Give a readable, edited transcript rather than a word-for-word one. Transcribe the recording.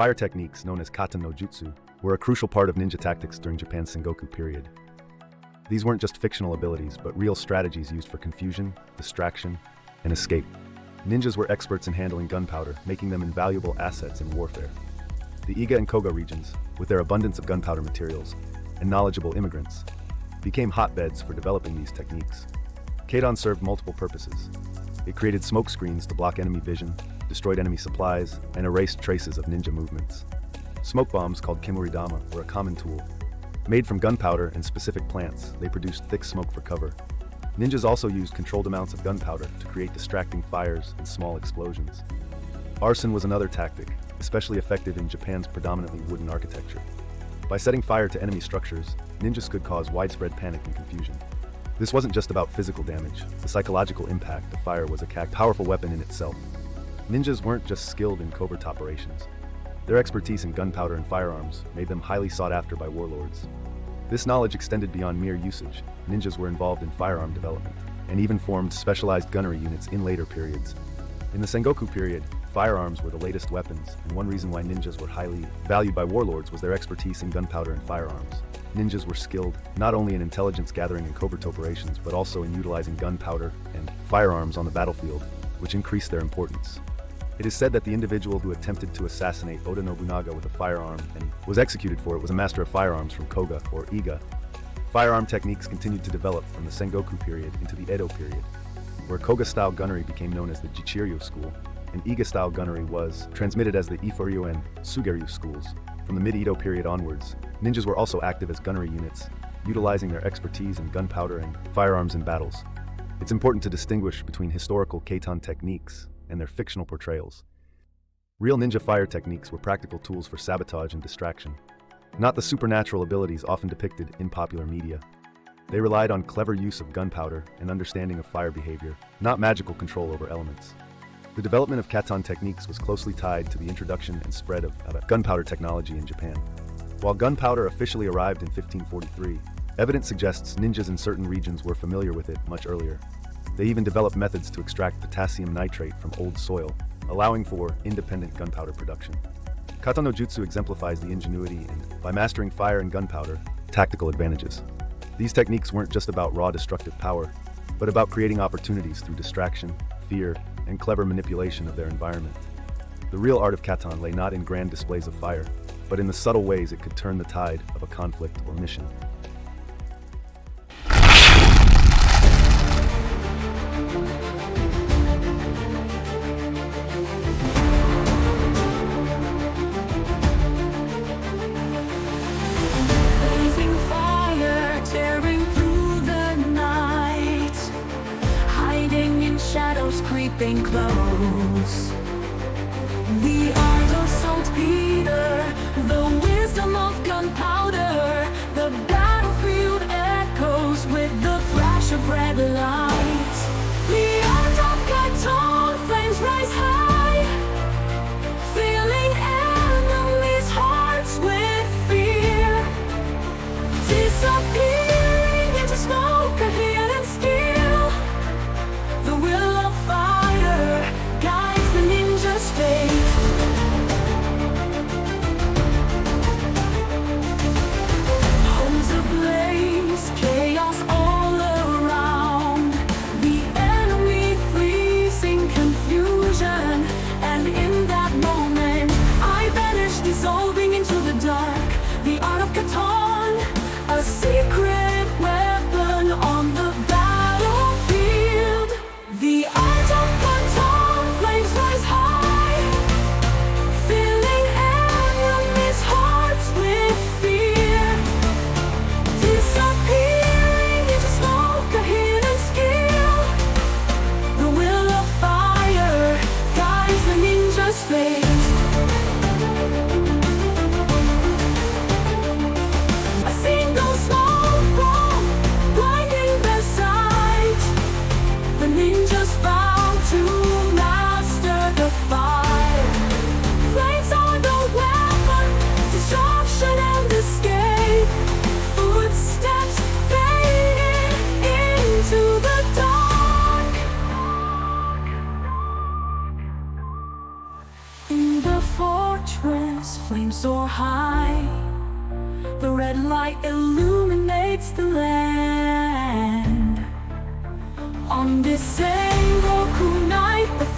Fire techniques, known as Katon no Jutsu, were a crucial part of ninja tactics during Japan's Sengoku period. These weren't just fictional abilities, but real strategies used for confusion, distraction, and escape. Ninjas were experts in handling gunpowder, making them invaluable assets in warfare. The Iga and Koga regions, with their abundance of gunpowder materials and knowledgeable immigrants, became hotbeds for developing these techniques. Katon served multiple purposes. It created smoke screens to block enemy vision, destroyed enemy supplies, and erased traces of ninja movements. Smoke bombs, called kimuridama, were a common tool. Made from gunpowder and specific plants, they produced thick smoke for cover. Ninjas also used controlled amounts of gunpowder to create distracting fires and small explosions. Arson was another tactic, especially effective in Japan's predominantly wooden architecture. By setting fire to enemy structures, ninjas could cause widespread panic and confusion. This wasn't just about physical damage. The psychological impact of fire was a powerful weapon in itself. Ninjas weren't just skilled in covert operations. Their expertise in gunpowder and firearms made them highly sought after by warlords. This knowledge extended beyond mere usage. Ninjas were involved in firearm development, and even formed specialized gunnery units in later periods. In the Sengoku period, firearms were the latest weapons, and one reason why ninjas were highly valued by warlords was their expertise in gunpowder and firearms. Ninjas were skilled not only in intelligence gathering and covert operations, but also in utilizing gunpowder and firearms on the battlefield, which increased their importance. It is said that the individual who attempted to assassinate Oda Nobunaga with a firearm and was executed for it was a master of firearms from Koga or Iga. Firearm techniques continued to develop from the Sengoku period into the Edo period, where Koga-style gunnery became known as the Jichiryu school, and Iga-style gunnery was transmitted as the Iforyu and Sugeryu schools. From the mid-Edo period onwards, ninjas were also active as gunnery units, utilizing their expertise in gunpowder and firearms in battles. It's important to distinguish between historical Katon techniques and their fictional portrayals. Real ninja fire techniques were practical tools for sabotage and distraction, not the supernatural abilities often depicted in popular media. They relied on clever use of gunpowder and understanding of fire behavior, not magical control over elements. The development of Katon techniques was closely tied to the introduction and spread of gunpowder technology in Japan. While gunpowder officially arrived in 1543, evidence suggests ninjas in certain regions were familiar with it much earlier. They even developed methods to extract potassium nitrate from old soil, allowing for independent gunpowder production. Katon no Jutsu exemplifies the ingenuity and, by mastering fire and gunpowder, tactical advantages. These techniques weren't just about raw destructive power, but about creating opportunities through distraction, fear, and clever manipulation of their environment. The real art of Katon lay not in grand displays of fire, but in the subtle ways it could turn the tide of a conflict or mission. Creeping close, the art of saltpeter, the wisdom of gunpowder, the battlefield echoes with the flash of red light. The art of Katon, flames rise high, filling enemies' hearts with fear, disappearing into smoke, a hidden skill. The will of fire guides the ninja's fate. Homes ablaze, chaos all around. The enemy flees in confusion, and in that moment, I vanish, dissolving into the dark. The art of Katon, a secret weapon on the battlefield. The art of Katon, flames rise high, filling enemies' hearts with fear, disappearing into smoke, a hidden skill. The will of fire guides the ninja's fate. A single smoke bomb, blinding their sight. The ninjas vow to master the fire. Flames are the weapon, destruction and escape. Footsteps fading into the dark. In the fortress, as flames soar high. The red light illuminates the land. On this Sengoku night, the